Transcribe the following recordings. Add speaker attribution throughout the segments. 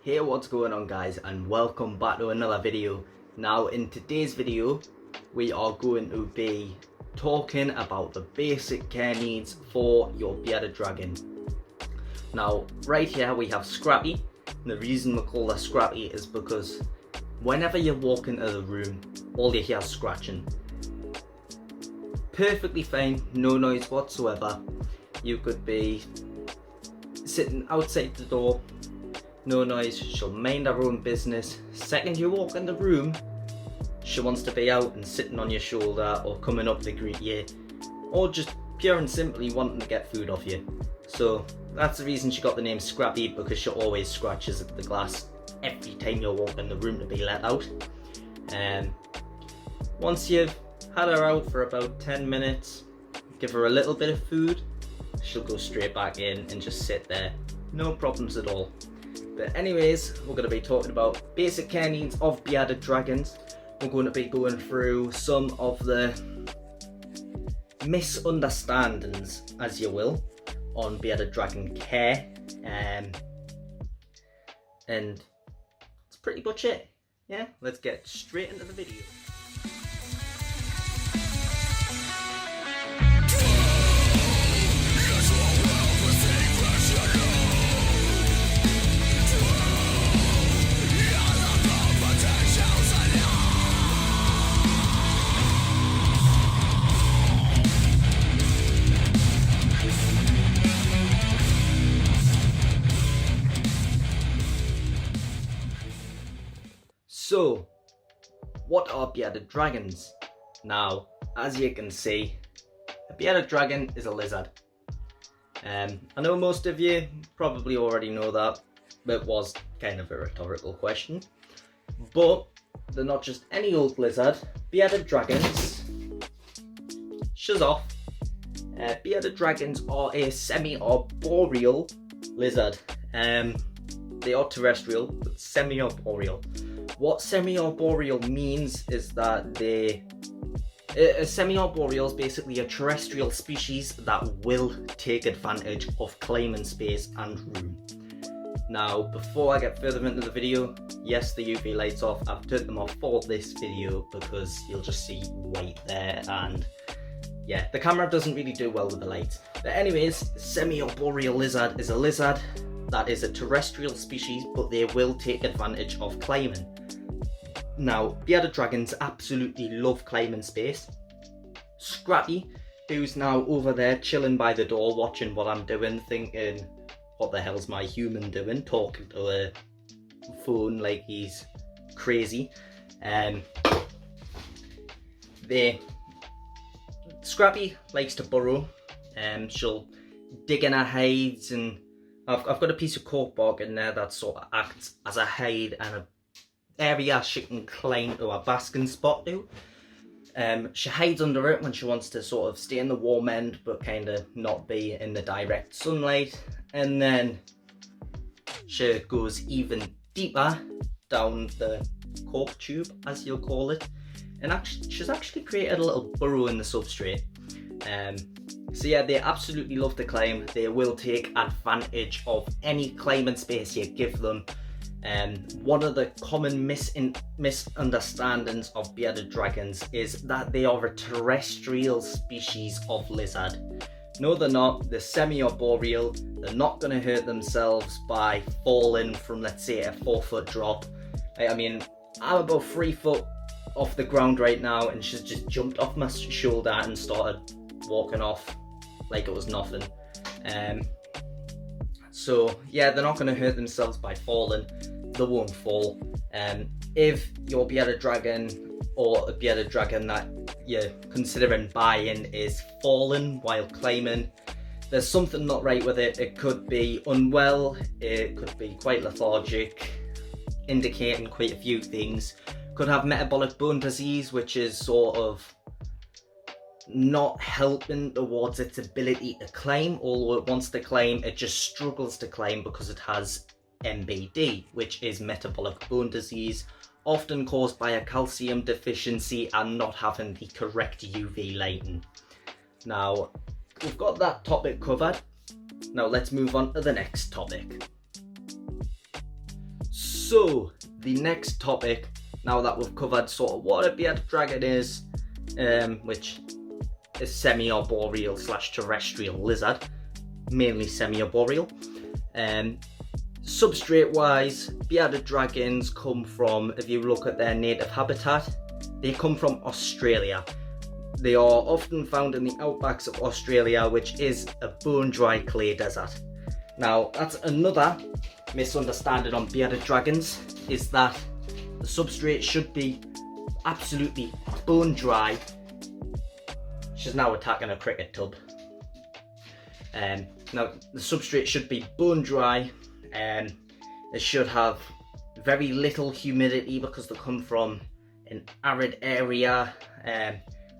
Speaker 1: Hey, what's going on guys, and welcome back to another video. Now in today's video we are going to be talking about the basic care needs for your bearded dragon. Now right here we have Scrappy. The reason we call her Scrappy is because whenever you walk into the room all you hear is scratching. Perfectly fine, no noise whatsoever. You could be sitting outside the door, no noise, she'll mind her own business. Second you walk in the room, she wants to be out and sitting on your shoulder or coming up to greet you, or just pure and simply wanting to get food off you. So that's the reason she got the name Scrappy, because she always scratches at the glass every time you walk in the room to be let out. Once you've had her out for about 10 minutes, give her a little bit of food, she'll go straight back in and just sit there, no problems at all. But anyways, we're going to be talking about basic care needs of bearded dragons. We're going to be going through some of the misunderstandings, as you will, on bearded dragon care, and that's pretty much it. Yeah, let's get straight into the video. So, what are bearded dragons? Now, as you can see, a bearded dragon is a lizard. I know most of you probably already know that, but it was kind of a rhetorical question. But they're not just any old lizard. Bearded dragons, shuz off. Bearded dragons are a semi-arboreal lizard. They are terrestrial, but semi-arboreal. What semi-arboreal means is that a semi-arboreal is basically a terrestrial species that will take advantage of climbing space and room. Now, before I get further into the video, yes, the UV light's off. I've turned them off for this video because you'll just see white there, and yeah, the camera doesn't really do well with the light. But anyways, semi-arboreal lizard is a lizard that is a terrestrial species, but they will take advantage of climbing. Now, bearded dragons absolutely love climbing space. Scrappy, who's now over there chilling by the door watching what I'm doing, thinking, what the hell's my human doing, talking to a phone like he's crazy. Scrappy likes to burrow, she'll dig in her hides, and I've got a piece of corkbark in there that sort of acts as a hide and a area she can climb to a basking spot to. She hides under it when she wants to sort of stay in the warm end but kind of not be in the direct sunlight, and then she goes even deeper down the cork tube, as you'll call it, and she's actually created a little burrow in the substrate. So yeah, they absolutely love to climb. They will take advantage of any climbing space you give them. One of the common misunderstandings of bearded dragons is that they are a terrestrial species of lizard. No, they're not. They're semi-arboreal. They're not going to hurt themselves by falling from, let's say, a 4-foot drop. I mean, I'm about 3 foot off the ground right now, and she's just jumped off my shoulder and started walking off like it was nothing. So yeah, they're not going to hurt themselves by falling. They won't fall. If your bearded dragon or a bearded dragon that you're considering buying is falling while climbing, there's something not right with it. It could be unwell, it could be quite lethargic, indicating quite a few things. Could have metabolic bone disease, which is sort of not helping towards its ability to climb. Although it wants to climb, it just struggles to climb because it has MBD, which is metabolic bone disease, often caused by a calcium deficiency and not having the correct UV lighting. Now, we've got that topic covered. Now let's move on to the next topic. So the next topic, now that we've covered sort of what a bearded dragon is, which is semi-arboreal / terrestrial lizard, mainly semi-arboreal. Substrate wise, bearded dragons come from, if you look at their native habitat, they come from Australia. They are often found in the outbacks of Australia, which is a bone dry clay desert. Now that's another misunderstanding on bearded dragons, is that the substrate should be absolutely bone dry. She's now attacking a cricket tub. Now the substrate should be bone dry, and it should have very little humidity because they come from an arid area.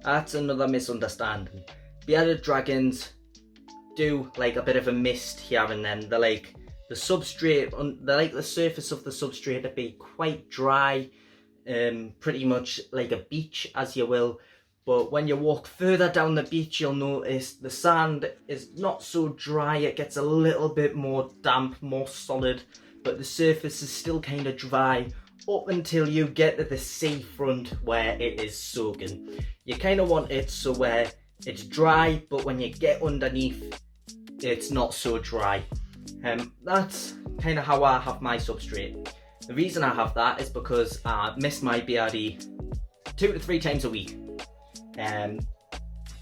Speaker 1: That's another misunderstanding. Bearded dragons do like a bit of a mist here and then. They like the substrate, they like the surface of the substrate to be quite dry, pretty much like a beach, as you will. But when you walk further down the beach, you'll notice the sand is not so dry. It gets a little bit more damp, more solid, but the surface is still kind of dry up until you get to the seafront where it is soaking. You kind of want it so where it's dry, but when you get underneath, it's not so dry. That's kind of how I have my substrate. The reason I have that is because I mist my Beardie 2 to 3 times a week.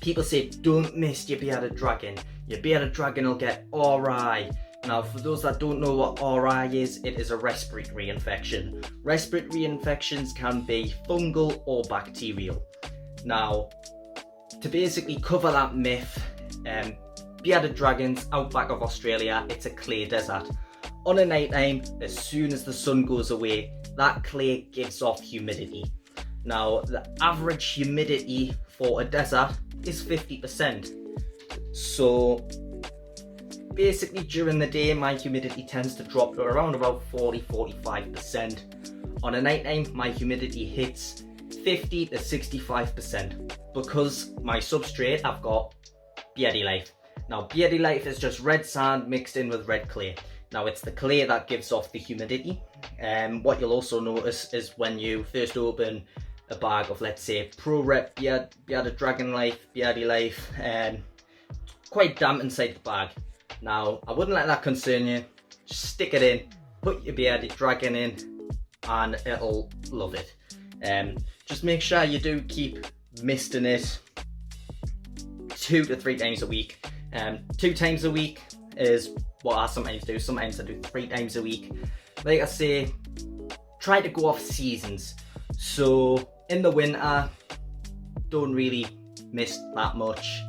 Speaker 1: People say don't mist your bearded dragon. Your bearded dragon will get RI. Now, for those that don't know what RI is, it is a respiratory infection. Respiratory infections can be fungal or bacterial. Now, to basically cover that myth, bearded dragons, outback of Australia, it's a clay desert. On a night time, as soon as the sun goes away, that clay gives off humidity. Now, the average humidity for a desert is 50%. So basically during the day, my humidity tends to drop to around about 40-45%. On a night time, my humidity hits 50 to 65% because my substrate, I've got Beardie Life. Now, Beardie Life is just red sand mixed in with red clay. Now, it's the clay that gives off the humidity. What you'll also notice is when you first open a bag of, let's say, Pro Rep Bearded Dragon Life, Beardie Life, quite damp inside the bag. Now, I wouldn't let that concern you. Just stick it in, put your Bearded Dragon in, and it'll love it. Just make sure you do keep misting it 2 to 3 times a week. 2 times a week is what I sometimes do. Sometimes I do 3 times a week. Like I say, try to go off seasons. So in the winter, don't really mist that much.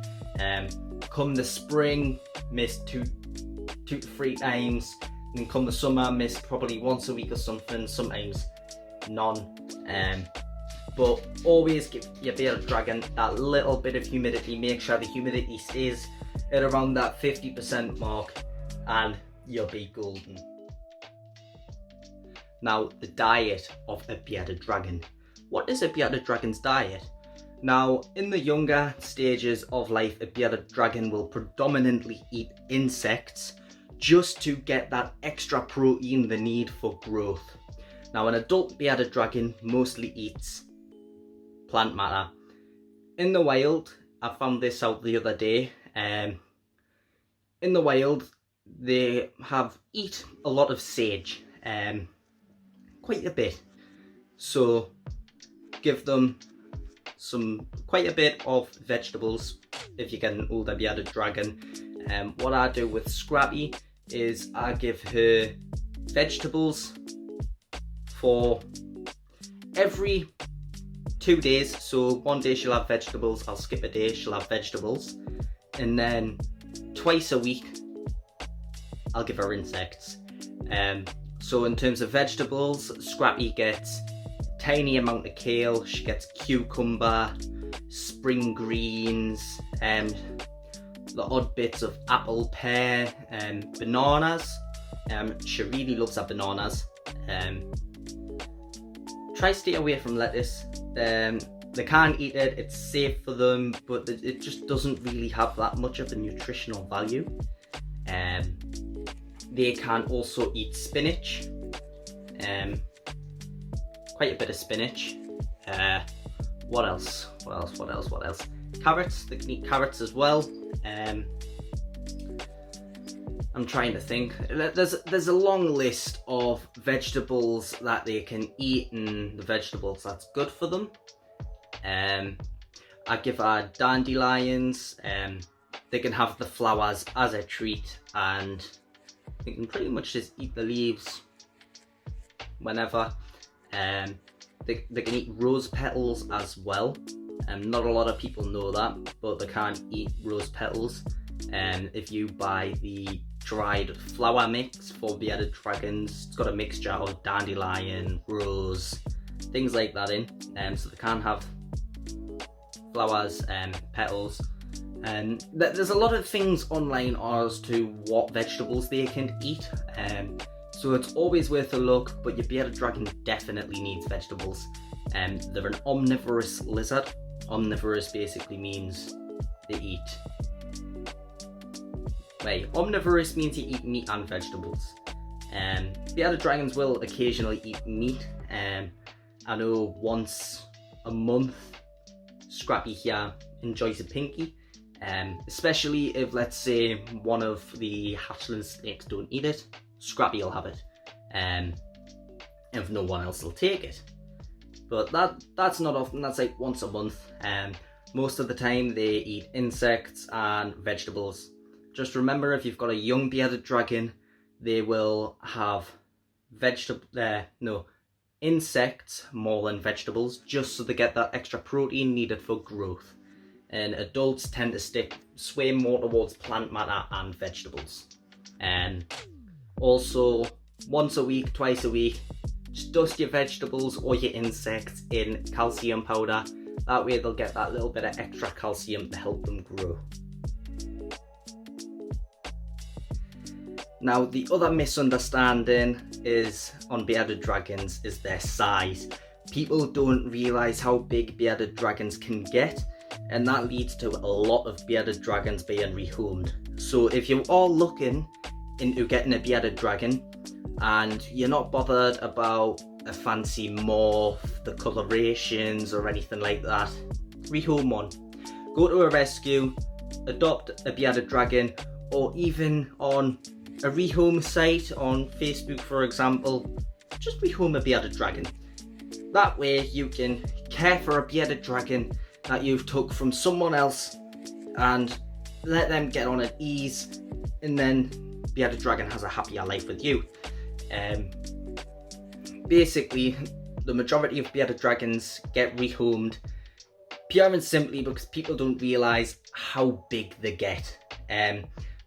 Speaker 1: Come the spring, mist 2 to 3 times. And then come the summer, mist probably once a week or something. Sometimes none. But always give your bearded dragon that little bit of humidity. Make sure the humidity stays at around that 50% mark, and you'll be golden. Now, the diet of a bearded dragon. What is a bearded dragon's diet? Now, in the younger stages of life, a bearded dragon will predominantly eat insects just to get that extra protein they need for growth. Now, an adult bearded dragon mostly eats plant matter. In the wild, I found this out the other day, in the wild they eat a lot of sage, quite a bit. So give them quite a bit of vegetables if you get an older bearded dragon. What I do with Scrappy is I give her vegetables for every 2 days. So one day she'll have vegetables, I'll skip a day, she'll have vegetables, and then twice a week I'll give her insects. So in terms of vegetables, Scrappy gets a tiny amount of kale, she gets cucumber, spring greens, the odd bits of apple, pear, and bananas. She really loves her bananas. Try stay away from lettuce. They can't eat it, it's safe for them, but it just doesn't really have that much of a nutritional value. They can also eat spinach. quite a bit of spinach. What else? Carrots, they can eat carrots as well. I'm trying to think. There's a long list of vegetables that they can eat and the vegetables that's good for them. I give her dandelions. They can have the flowers as a treat, and they can pretty much just eat the leaves whenever. They can eat rose petals as well. Not a lot of people know that, but they can't eat rose petals. If you buy the dried flower mix for bearded dragons, it's got a mixture of dandelion, rose, things like that in, so they can't have flowers and petals. There's a lot of things online as to what vegetables they can eat, so it's always worth a look, but your bearded dragon definitely needs vegetables. They're an omnivorous lizard. Omnivorous basically means they eat. Wait, omnivorous means you eat meat and vegetables. Bearded dragons will occasionally eat meat. I know once a month, Scrappy here enjoys a pinky. Especially if, let's say, one of the hatchling snakes don't eat it, Scrappy will have it. If no one else will take it. But that's not often, that's like once a month. Most of the time they eat insects and vegetables. Just remember, if you've got a young bearded dragon, they will have insects more than vegetables, just so they get that extra protein needed for growth. And adults tend to sway more towards plant matter and vegetables. And also, once a week, twice a week, just dust your vegetables or your insects in calcium powder. That way they'll get that little bit of extra calcium to help them grow. Now, the other misunderstanding is on bearded dragons is their size. People don't realise how big bearded dragons can get, and that leads to a lot of bearded dragons being rehomed. So if you are looking into getting a bearded dragon and you're not bothered about a fancy morph, the colorations or anything like that, rehome one. Go to a rescue, adopt a bearded dragon, or even on a rehome site on Facebook, for example, just rehome a bearded dragon. That way you can care for a bearded dragon that you've took from someone else and let them get on at ease, and then bearded dragon has a happier life with you. Basically, the majority of bearded dragons get rehomed pure and simply because people don't realise how big they get.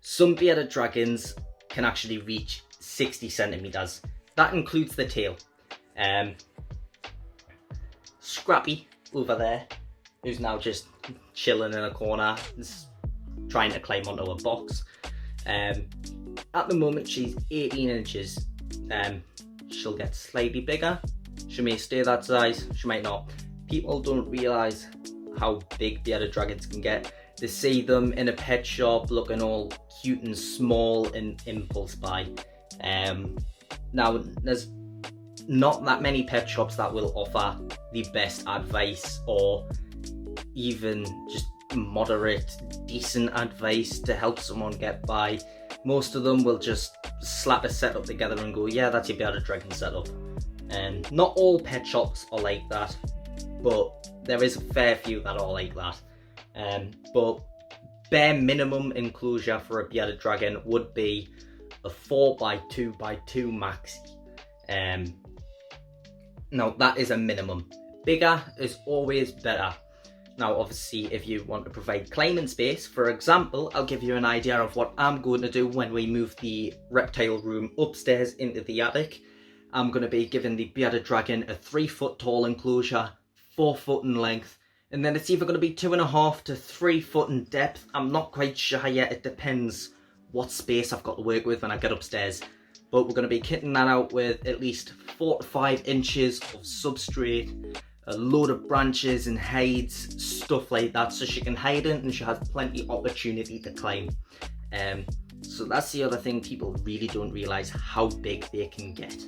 Speaker 1: Some bearded dragons can actually reach 60 centimetres. That includes the tail. Scrappy over there, who's now just chilling in a corner, is trying to climb onto a box. At the moment she's 18 inches. She'll get slightly bigger. She may stay that size, she might not. People don't realise how big bearded dragons can get. They see them in a pet shop looking all cute and small and impulse buy. Now, there's not that many pet shops that will offer the best advice or even just moderate, decent advice to help someone get by. Most of them will just slap a setup together and go, yeah, that's your bearded dragon setup. And not all pet shops are like that, but there is a fair few that are like that. But bare minimum enclosure for a bearded dragon would be a 4x2x2 maxi. Now that is a minimum. Bigger is always better. Now obviously if you want to provide climbing space, for example, I'll give you an idea of what I'm going to do when we move the reptile room upstairs into the attic. I'm going to be giving the bearded dragon a 3-foot tall enclosure, 4 foot in length, and then it's either going to be 2.5 to 3 foot in depth. I'm not quite sure yet, it depends what space I've got to work with when I get upstairs. But we're going to be kitting that out with at least 4 to 5 inches of substrate, a load of branches and hides, stuff like that, so she can hide in and she has plenty of opportunity to climb. So that's the other thing, people really don't realise how big they can get.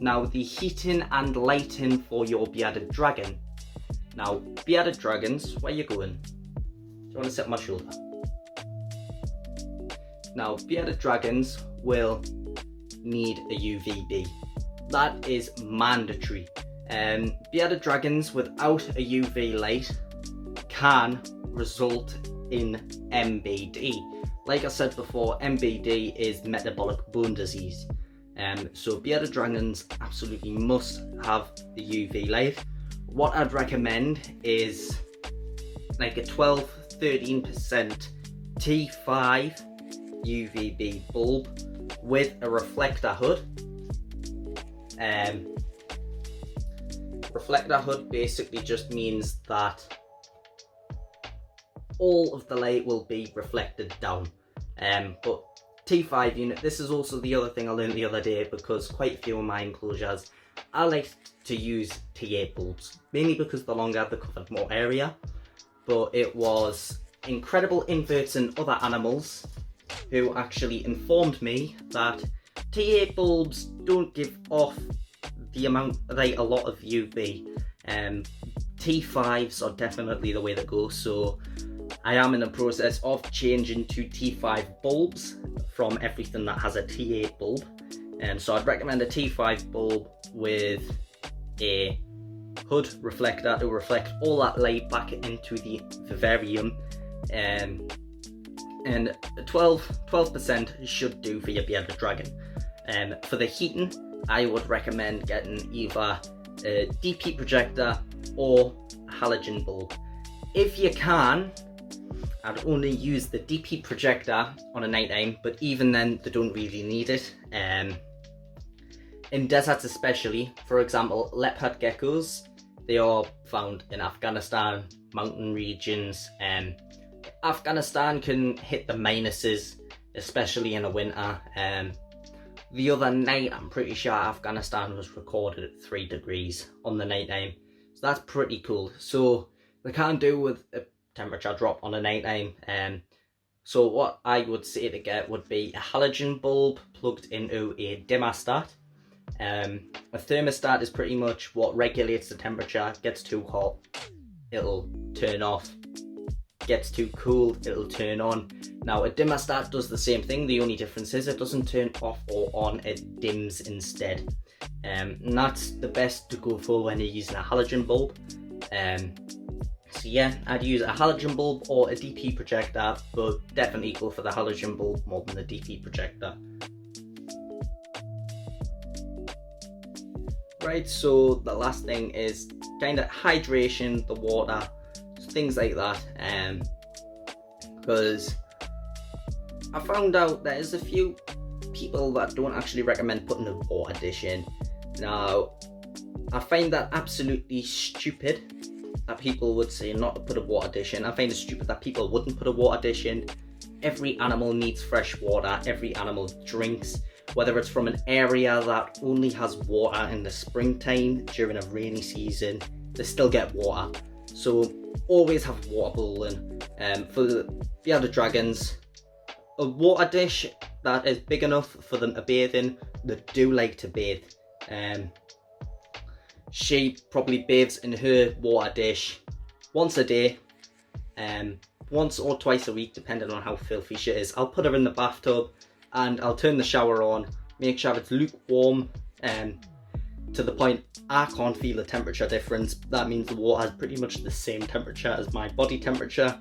Speaker 1: Now, the heating and lighting for your bearded dragon. Now, bearded dragons, where you going? Do you want to sit on my shoulder? Now, bearded dragons will need a UVB. That is mandatory. Bearded dragons without a UV light can result in MBD. Like I said before, MBD is metabolic bone disease. So bearded dragons absolutely must have the UV light. What I'd recommend is like a 12-13% T5 UVB bulb with a reflector hood. Reflector hood basically just means that all of the light will be reflected down. But T5 unit, this is also the other thing I learned the other day, because quite a few of my enclosures, I like to use T8 bulbs, mainly because the longer they covered more area. But it was incredible inverts and other animals who actually informed me that T8 bulbs don't give off the amount, like a lot of UV. T5s are definitely the way to go, so I am in the process of changing to T5 bulbs from everything that has a T8 bulb. So I'd recommend a T5 bulb with a hood reflector to reflect all that light back into the vivarium. And 12% should do for your bearded dragon. For the heating, I would recommend getting either a deep heat projector or a halogen bulb. If you can, I'd only use the deep heat projector on a night time, but even then they don't really need it. In deserts especially, for example, leopard geckos, they are found in Afghanistan, mountain regions. Afghanistan can hit the minuses, especially in the winter. The other night, I'm pretty sure Afghanistan was recorded at 3 degrees on the night time. So that's pretty cool. So they can't do with a temperature drop on a night time. So what I would say to get would be a halogen bulb plugged into a dimmerstat. A thermostat is pretty much what regulates the temperature. Gets too hot, it'll turn off. Gets too cool, it'll turn on. Now a dimmerstat does the same thing, the only difference is it doesn't turn off or on, it dims instead. And that's the best to go for when you're using a halogen bulb. So yeah, I'd use a halogen bulb or a DP projector, but definitely go for the halogen bulb more than the DP projector. Right, so the last thing is kind of hydration, the water, things like that. Because I found out there's a few people that don't actually recommend putting a water dish in. Now, I find that absolutely stupid that people would say not to put a water dish in. I find it stupid that people wouldn't put a water dish in. Every animal needs fresh water, every animal drinks, whether it's from an area that only has water in the springtime during a rainy season, they still get water. So always have water bowling. For the bearded dragons, a water dish that is big enough for them to bathe in, they do like to bathe. She probably bathes in her water dish once a day, once or twice a week depending on how filthy she is. I'll put her in the bathtub and I'll turn the shower on, make sure it's lukewarm, to the point I can't feel the temperature difference. That means the water has pretty much the same temperature as my body temperature,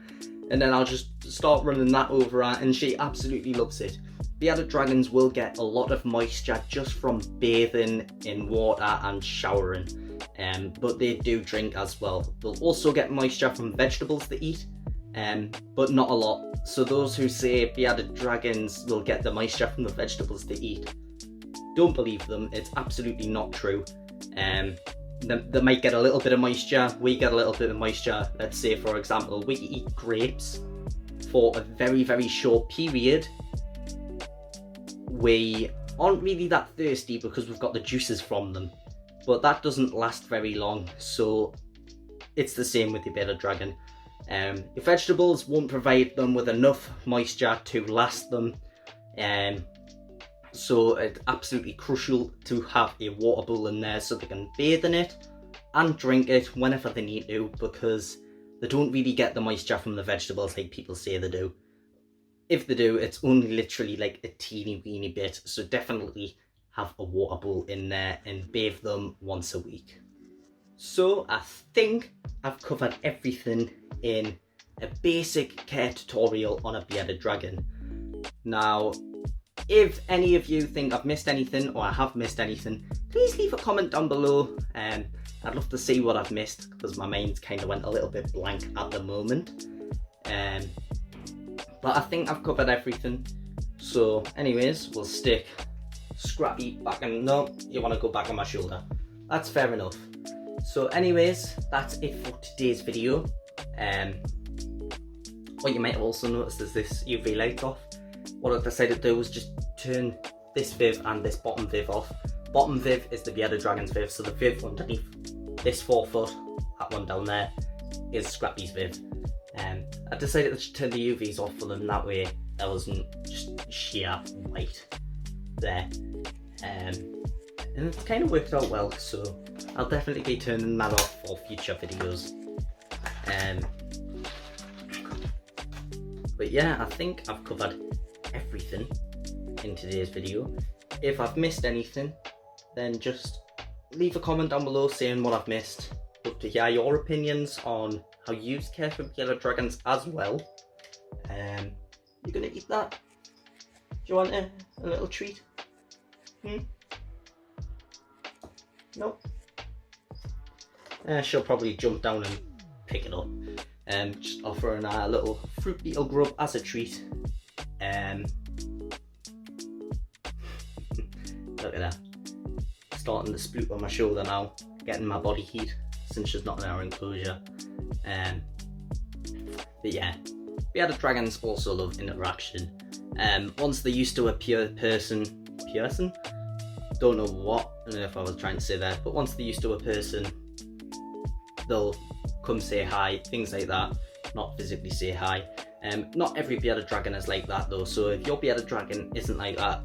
Speaker 1: and then I'll just start running that over her and she absolutely loves it. Bearded dragons will get a lot of moisture just from bathing in water and showering, but they do drink as well. They'll also get moisture from vegetables they eat, but not a lot. So those who say bearded dragons will get the moisture from the vegetables they eat, don't believe them. It's absolutely not true. They might get a little bit of moisture, we get a little bit of moisture. Let's say for example we eat grapes for a very, very short period. We aren't really that thirsty because we've got the juices from them, but that doesn't last very long. So it's the same with the bearded dragon. Your vegetables won't provide them with enough moisture to last them So it's absolutely crucial to have a water bowl in there so they can bathe in it and drink it whenever they need to, because they don't really get the moisture from the vegetables like people say they do. If they do, it's only literally like a teeny weeny bit, so definitely have a water bowl in there and bathe them once a week. So I think I've covered everything in a basic care tutorial on a bearded dragon. Now, if any of you think I've missed anything or I have missed anything, please leave a comment down below. I'd love to see what I've missed, because my mind's kind of went a little bit blank at the moment. But I think I've covered everything. So anyways, we'll stick Scrappy back in. No, you want to go back on my shoulder. That's fair enough. So anyways, that's it for today's video. What you might have also noticed is this UV light off. What I decided to do was just turn this viv and this bottom viv off. Bottom viv is the bearded dragon's viv, so the viv underneath this 4 foot, that one down there, is Scrappy's viv. I decided to just turn the UVs off for them, that way there wasn't just sheer white there. And it's kind of worked out well, so I'll definitely be turning that off for future videos. But yeah, I think I've covered everything in today's video. If I've missed anything, then just leave a comment down below saying what I've missed. Love to hear your opinions on how you care for bearded dragons as well. You gonna eat that? Do you want a little treat? No? She'll probably jump down and pick it up. Just offering a little fruit beetle grub as a treat. Look at that. Starting to sploot on my shoulder now, getting my body heat since she's not in our enclosure. But yeah, bearded dragons also love interaction. Once they're used to a person, don't know what, I don't know if I was trying to say that, but once they're used to a person, they'll come say hi, things like that, not physically say hi. Not every bearded dragon is like that though, so if your bearded dragon isn't like that,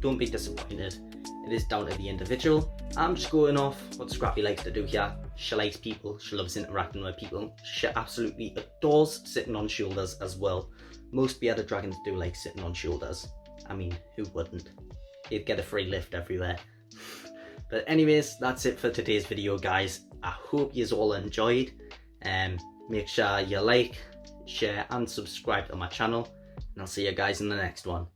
Speaker 1: don't be disappointed. It is down to the individual. I'm just going off what Scrappy likes to do here. She likes people, she loves interacting with people. She absolutely adores sitting on shoulders as well. Most bearded dragons do like sitting on shoulders. I mean, who wouldn't? You'd get a free lift everywhere. But anyways, that's it for today's video, guys. I hope you all enjoyed. Make sure you like, share and subscribe to my channel. And I'll see you guys in the next one.